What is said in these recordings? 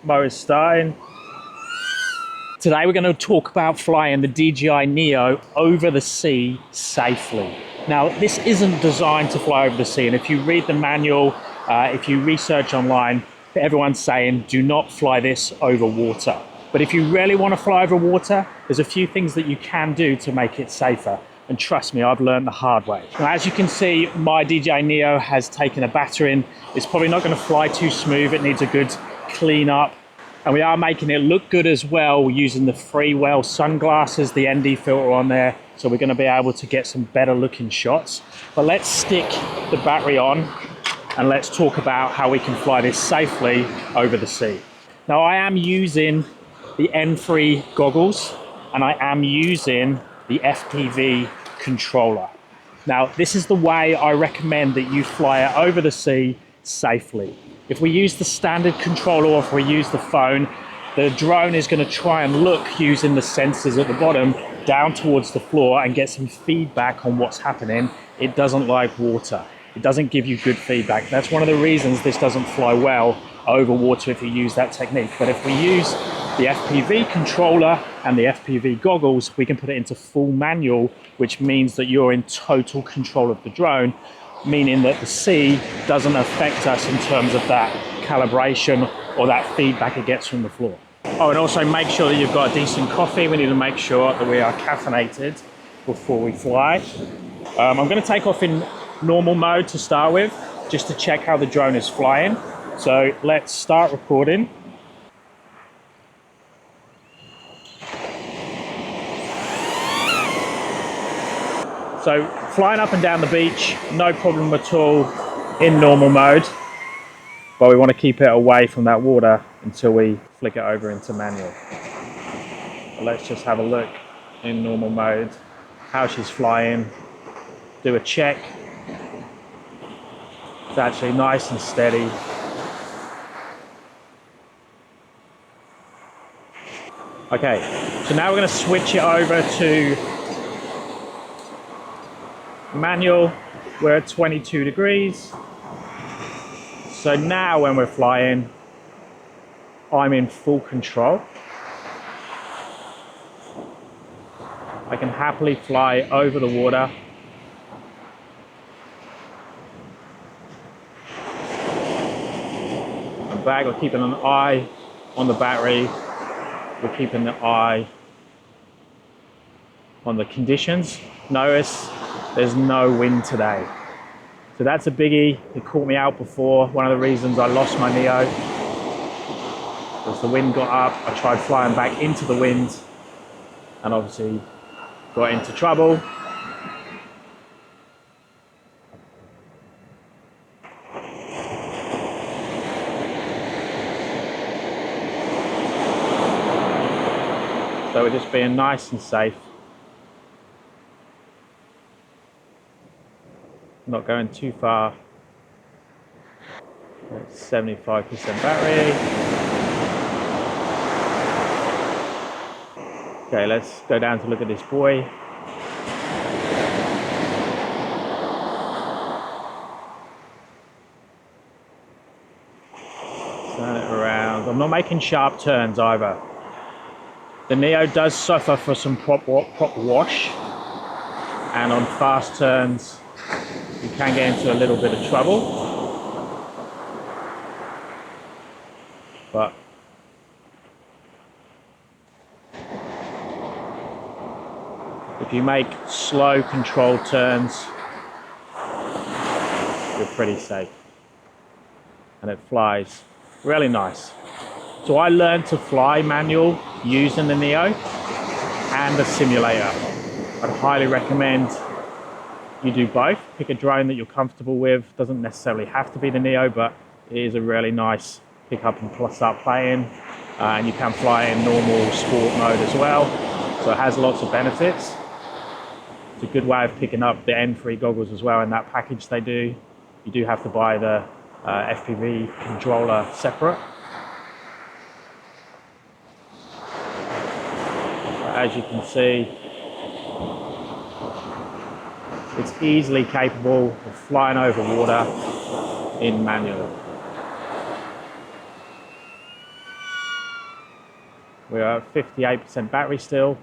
Motor's starting. Today we're going to talk about flying the DJI Neo over the sea safely. Now, this isn't designed to fly over the sea, and if you read the manual, if you research online, everyone's saying do not fly this over water. But if you really want to fly over water, there's a few things that you can do to make it safer. And trust me, I've learned the hard way. Now, as you can see, my DJI Neo has taken a battering. It's probably not going to fly too smooth. It needs a good clean up. And we are making it look good as well using the Freewell sunglasses, the ND filter on there. So we're going to be able to get some better looking shots. But let's stick the battery on and let's talk about how we can fly this safely over the sea. Now, I am using the N3 goggles and I am using the FPV controller. Now, this is the way I recommend that you fly it over the sea safely. If we use the standard controller or if we use the phone, the drone is going to try and look using the sensors at the bottom down towards the floor and get some feedback on what's happening. It doesn't like water. It doesn't give you good feedback. That's one of the reasons this doesn't fly well over water if you use that technique. But if we use the FPV controller and the FPV goggles, we can put it into full manual, which means that you're in total control of the drone, meaning that the sea doesn't affect us in terms of that calibration or that feedback it gets from the floor. Oh, and also make sure that you've got a decent coffee. We need to make sure that we are caffeinated before we fly. I'm going to take off in normal mode to start with, just to check how the drone is flying. So let's start recording. So flying up and down the beach, no problem at all in normal mode, but we want to keep it away from that water until we flick it over into manual. So let's just have a look in normal mode, how she's flying, do a check. It's actually nice and steady. Okay, so now we're going to switch it over to manual. We're at 22 degrees. So now when we're flying, I'm in full control. I can happily fly over the water. I'm back. We're keeping an eye on the battery. We're keeping the eye on the conditions. Notice there's no wind today. So that's a biggie. It caught me out before. One of the reasons I lost my Neo was the wind got up. I tried flying back into the wind and obviously got into trouble. So we're just being nice and safe. Not going too far. 75% battery. Okay, let's go down to look at this boy. Turn it around. I'm not making sharp turns either. The Neo does suffer for some prop wash, and on fast turns you can get into a little bit of trouble. But if you make slow controlled turns, you're pretty safe. And it flies really nice. So I learned to fly manual using the Neo and the simulator. I'd highly recommend you do both. Pick a drone that you're comfortable with. Doesn't necessarily have to be the Neo, but it is a really nice pick up and start playing. And you can fly in normal sport mode as well. So it has lots of benefits. It's a good way of picking up the N3 goggles as well in that package they do. You do have to buy the FPV controller separate. As you can see, it's easily capable of flying over water in manual. We're at 58% battery still.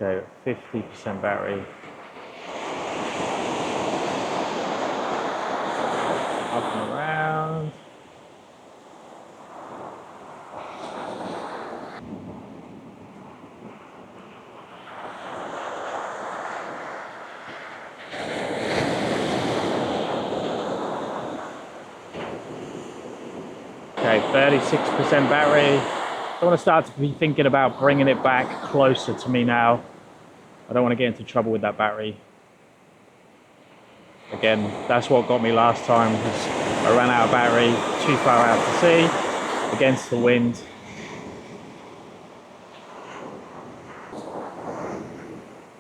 Okay, 50% battery. Up and around. Okay, 36% battery. I want to start to be thinking about bringing it back closer to me now. I don't want to get into trouble with that battery. Again, that's what got me last time, because I ran out of battery too far out to sea, against the wind.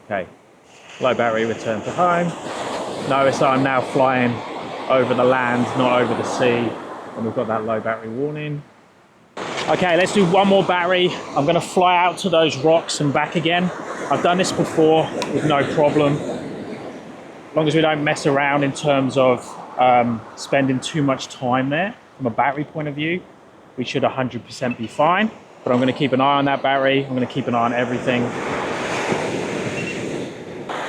Okay, low battery, return to home. Notice I'm now flying over the land, not over the sea, and we've got that low battery warning. Okay, let's do one more battery. I'm gonna fly out to those rocks and back again. I've done this before with no problem. As long as we don't mess around in terms of spending too much time there from a battery point of view, we should 100% be fine. But I'm gonna keep an eye on that battery. I'm gonna keep an eye on everything.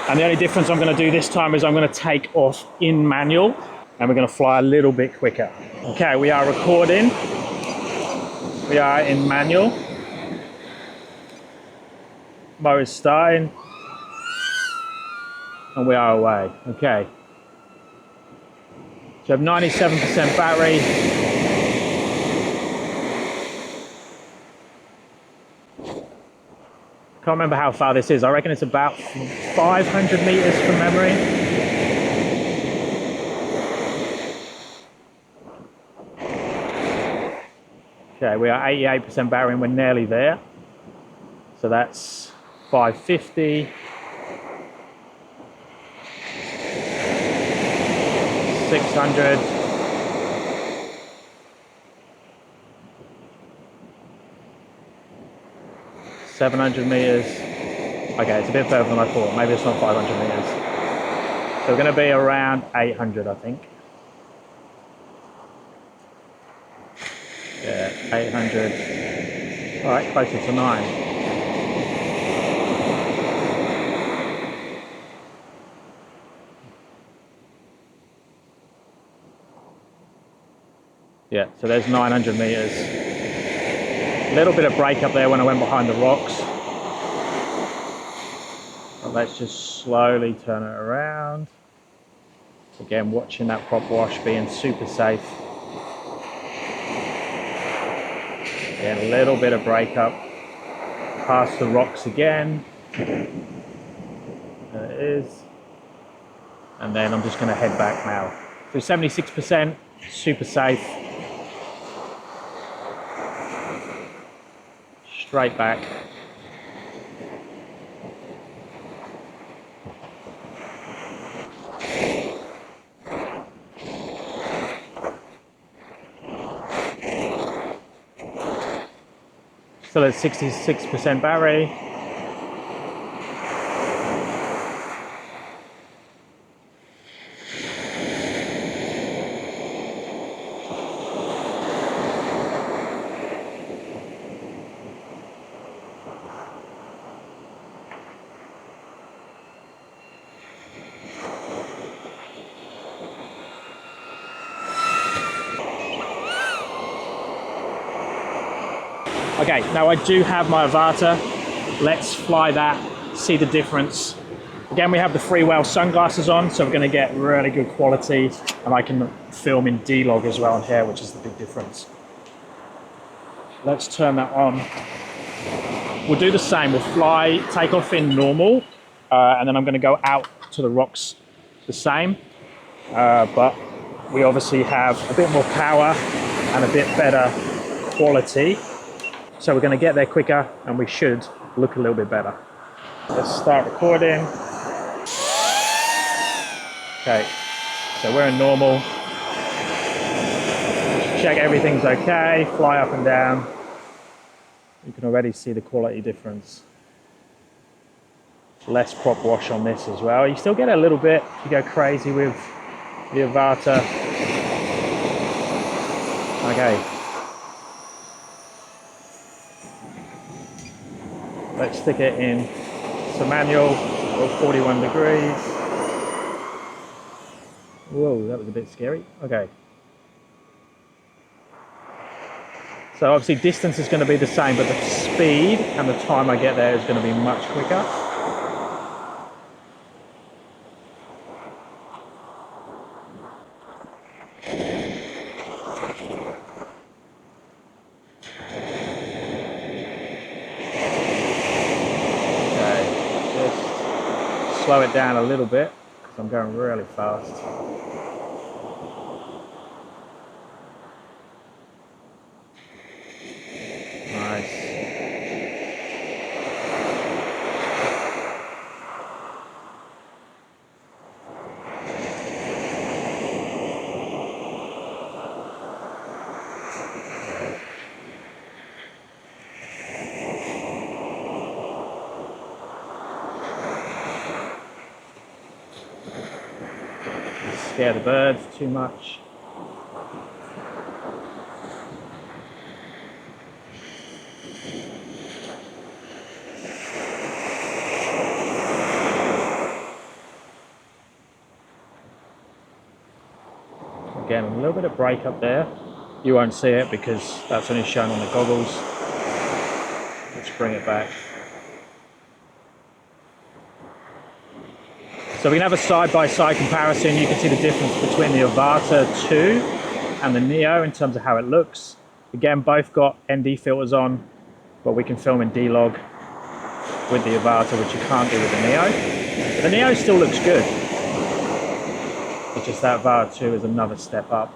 And the only difference I'm gonna do this time is I'm gonna take off in manual and we're gonna fly a little bit quicker. Okay, we are recording. We are in manual. Motor's starting. And we are away. Okay. So I have 97% battery. Can't remember how far this is. I reckon it's about 500 meters from memory. Okay, we are 88% battery and we're nearly there. So that's 550. 600. 700 meters. Okay, it's a bit further than I thought. Maybe it's not 500 meters. So we're going to be around 800, I think. Yeah, 800. All right, closer to 9. Yeah, so there's 900 meters. A little bit of break up there when I went behind the rocks. But let's just slowly turn it around. Again, watching that prop wash, being super safe. Again, a little bit of break up. Past the rocks again. There it is. And then I'm just going to head back now. So 76%, super safe. Straight back. Still at 66% battery. Okay, now I do have my Avata. Let's fly that, see the difference. Again, we have the freewell sunglasses on, so we're going to get really good quality, and I can film in D-Log as well on here, which is the big difference. Let's turn that on. We'll do the same. We'll fly, take off in normal, and then I'm going to go out to the rocks the same, but we obviously have a bit more power and a bit better quality. So we're going to get there quicker and we should look a little bit better. Let's start recording. Okay, so we're in normal. Check everything's okay, fly up and down. You can already see the quality difference. Less prop wash on this as well. You still get a little bit if you go crazy with the Avata. Okay. Let's stick it in some manual, 41 degrees. Whoa, that was a bit scary. Okay. So obviously distance is going to be the same, but the speed and the time I get there is going to be much quicker. Slow it down a little bit because I'm going really fast. Nice. Scare the birds too much. Again, a little bit of break up there. You won't see it because that's only shown on the goggles. Let's bring it back. So we can have a side-by-side comparison. You can see the difference between the Avata 2 and the Neo in terms of how it looks. Again, both got ND filters on, but we can film in D-Log with the Avata, which you can't do with the Neo. But the Neo still looks good. It's just that Avata 2 is another step up.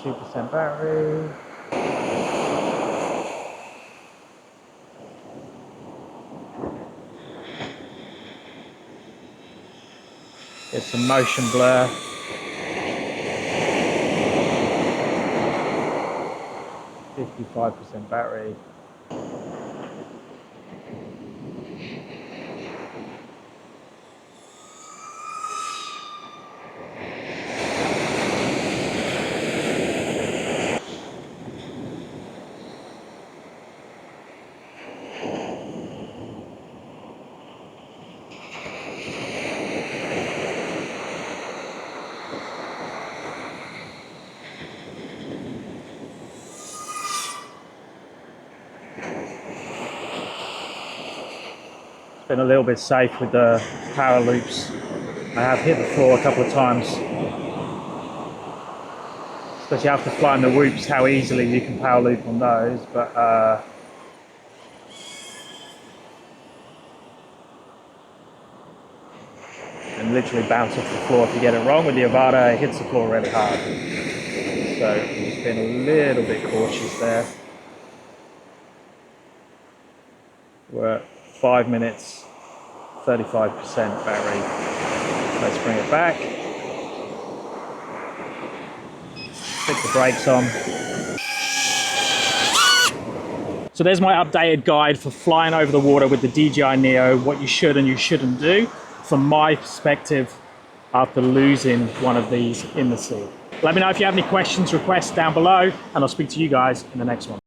%, battery. Get some motion blur. %, battery. Been a little bit safe with the power loops. I have hit the floor a couple of times. Especially after flying the whoops, how easily you can power loop on those, but and literally bounce off the floor if you get it wrong. With the Avata, it hits the floor really hard. So I'm just being a little bit cautious there. We're at 5 minutes, 35% battery. Let's bring it back. Stick the brakes on. So there's my updated guide for flying over the water with the DJI Neo, what you should and you shouldn't do, from my perspective after losing one of these in the sea. Let me know if you have any questions, requests down below, and I'll speak to you guys in the next one.